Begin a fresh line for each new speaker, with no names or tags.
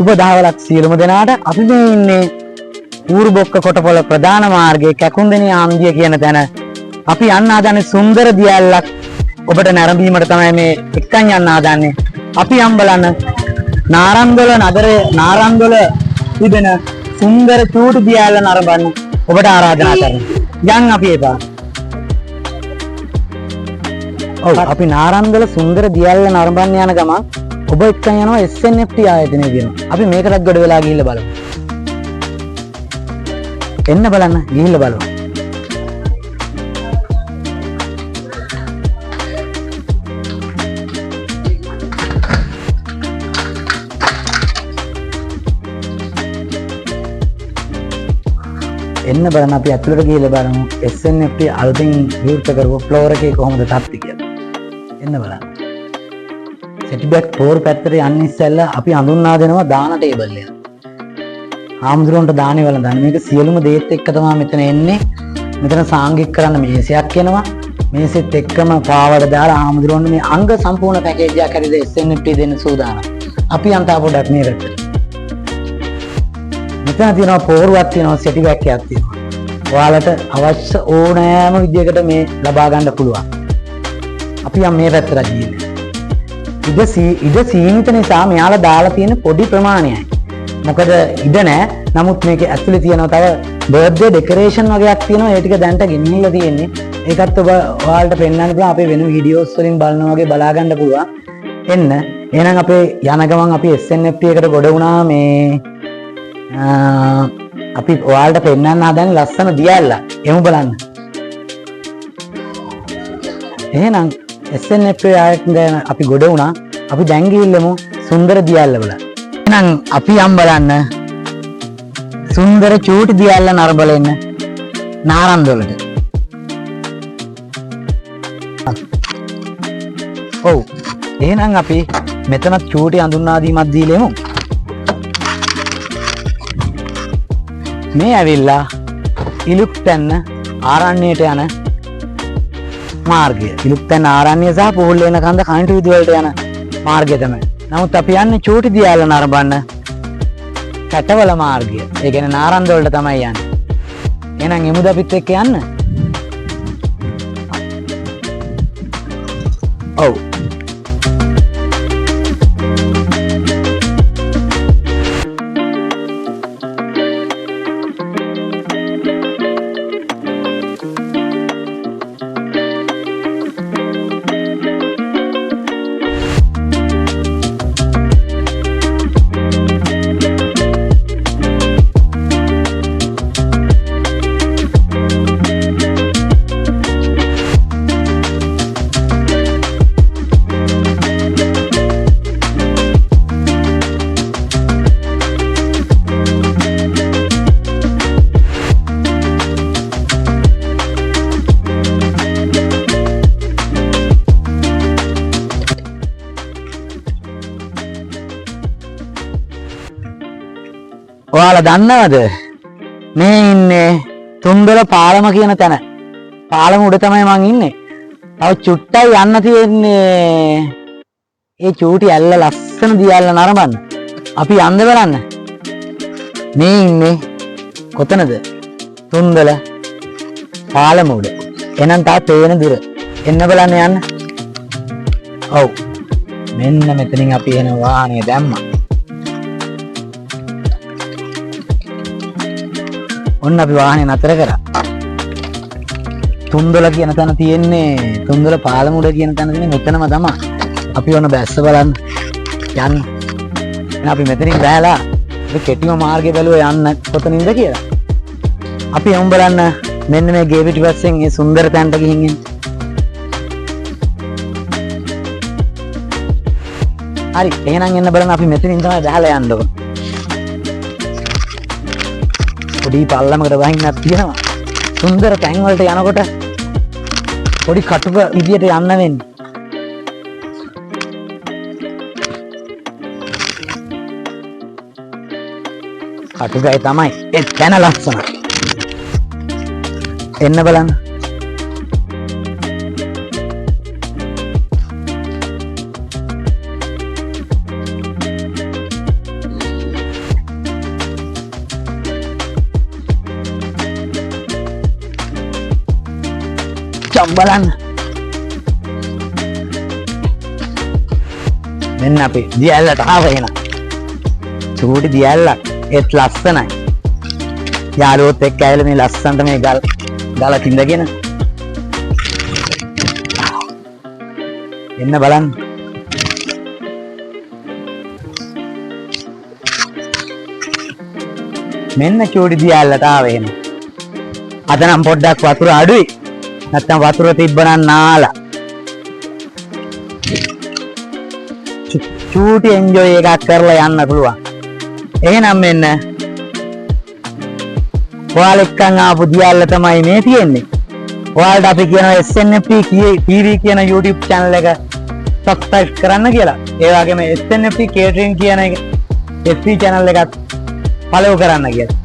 සුබ දහවලක් සියලුම දෙනාට. අපි මේ ඉන්නේ ඌරුබොක්ක කොටපොළ ප්‍රධාන මාර්ගයේ කැකුන්දෙනිය ආම්දිය කියන තැන. අපි යන්න හදන්නේ සුන්දර දියැලක් ඔබට නැරඹීමට තමයි මේ එක්කන් යන්න හදන්නේ. අපි යම් බලන්න නාරන්දොල තිබෙන සුන්දර චූටි දියැල නරඹන්න ඔබට ආරාධනා කරනවා. යන් අපි එපා. ඔව් අපි නාරන්දල සුන්දර දියැල නරඹන්න යන ගමන් ඔබ එක්කන් යනවා SNFT ආයතනය කියනවා. අපි මේකටත් ගොඩ වෙලා ගිහිල්ලා බලමු. එන්න බලන්න ගිහිල්ලා බලමු. එන්න බලන්න අපි ඇතුළට ගිහිල්ලා බලමු SNFT අලුතින් විවෘත කරපු ෆ්ලෝර් එකේ කොහොමද තත්ති කියලා. එන්න බලන්න. සෙටි බෑක් 4 පැත්තට යන්න ඉස්සෙල්ලා අපි හඳුන්වා දෙනවා දාන ටේබල් එක. ආම්දුරන්ට දානේ වල දාන මේක සියලුම දේත් එක්ක තමයි මෙතන එන්නේ. මෙතන සාංගික කරන්න මේසයක් එනවා. මේසෙත් එක්කම පාවඩ දාලා ආම්දුරන්ට මේ අංග සම්පූර්ණ පැකේජ් එකක් හරිද SNFT දෙන්න සූදානම්. අපි යන්තා පොඩක් මේ පැත්තට. මෙතන තියෙනවා පෝරුවක් තියෙනවා සෙටි බෑක් එකක් තියෙනවා. ඔයාලට අවශ්‍ය ඕනෑම විදියකට මේ ලබා ගන්න පුළුවන්. අපි යම් මේ පැත්තට ගිහින්. ඉඩ සීමිත නිසා මෙයාලා දාලා තියෙන පොඩි ප්‍රමාණයයි. මොකද ඉඩ නැහැ. නමුත් මේකේ ඇතුලේ තියෙනවා තව බර්ත්ඩේ ඩෙකොරේෂන් වගේක් තියෙනවා. ඒ ටික දැන්ට ගෙනිහිල්ලා තියෙන්නේ. ඒකත් ඔයාලට පෙන්වන්න පුළුවන්. අපේ වෙන වීඩියෝස් වලින් බලනවා වගේ බලා ගන්න පුළුවන්. එන්න. එහෙනම් අපේ යන ගමන් අපි SNFT එකට ගොඩ වුණා මේ අපි ඔයාලට පෙන්වන්න හදන්නේ ලස්සන දියැලක්. එමු බලන්න. එහෙනම් SNFT ආයතනය අපි ගොඩ වුණා. අපි දැන් ගිහිල්ලමු සුන්දර දියැල වල. එහෙනම් අපි යම් බලන්න සුන්දර චූටි දියැල නරඹලා එන්න නාරන්දොලට. ඔව්. එහෙනම් අපි මෙතන චූටි හඳුන්වා දීමක් දීලෙමු. මේ ඇවිල්ලා ඉලුක්තැන්න ආරණ්‍යයට යන මාර්ගය. ඉලුක්තැන්න ආරණ්‍ය සහ පොහොල් වෙන කන්ද කණිටු විදුව වලට යන මාර්ගය තමයි. නමුත් අපි යන්නේ චූටි දියැල නරඹන්න කැටවල මාර්ගය. ඒ කියන්නේ නාරන්ද වලට තමයි යන්නේ. එහෙනම් එමුද අපිත් එක්ක යන්න? ඔව්. ඔයාලා දන්නවද මේ ඉන්නේ තුන්දොල පාලම කියන තැන. පාලම උඩ තමයි මං ඉන්නේ. තව චුට්ටයි යන්න තියෙන්නේ. ඒ චූටි ඇල්ල ලස්සන දියැල්ල නරඹන්න. අපි යන්න බලන්න. මේ ඉන්නේ කොතනද? තුන්දොල පාලම උඩ. එහෙනම් තා පේන දුර. එන්න බලන්න යන්න. ඔව්. මෙන්න මෙතනින් අපි එන වාහනේ දැම්මා. ඔන්න අපි වාහනේ නතර කරා. තුන්දොල කියන තැන තියෙන්නේ තුන්දොල පාලම උඩ කියන තැන තියෙන්නේ මෙතනම තමයි. අපි ඔන්න බැස්ස බලන්න යන්න. එහෙනම් අපි මෙතනින් බෑලා අපි කෙටිම මාර්ගය බැලුවා යන්න කොතනින්ද කියලා. අපි යමු බලන්න මෙන්න මේ ගේ පිටිපස්සෙන් මේ සුන්දර තැනට ගිහින් එන්න. හරි එහෙනම් එන්න බලන්න අපි මෙතනින් තමයි බෑලා යන්න ඕන. පොඩි පල්ලමකට වහින්නක් තියෙනවා. සුන්දර තැන් වලට යනකොට පොඩි කටුක විදියට යන්න වෙන්නේ. කටුකයි තමයි ඒ තැන ලස්සන. එන්න බලන්න. පොඩ්ඩක් බලන්න. මෙන්න අපි දියැලට ආව එන. චූටි දියැලක් ඒත් ලස්සනයි. යාළුවොත් එක්ක ඇවිල්ලා මේ ලස්සනට මේ ගල කිඳගෙන එන්න බලන්න. මෙන්න චූටි දියැලට ආව එන. අද නම් පොඩ්ඩක් වතුර අඩුයි. නැත්තම් වතුර තිබ්බනම් නාලා. චූටි එන්ජොයි එකක් කරලා යන්න පුළුවන්. එහෙනම් මෙන්න ඔයාලා එක්කන් ආපු දියල්ල තමයි මේ තියෙන්නේ. ඔයාලට අපි කියනවා SNFP TV කියන YouTube channel එක subscribe කරන්න කියලා. ඒ වගේම SNFP catering කියන එක FB channel එකත් follow කරන්න කියලා.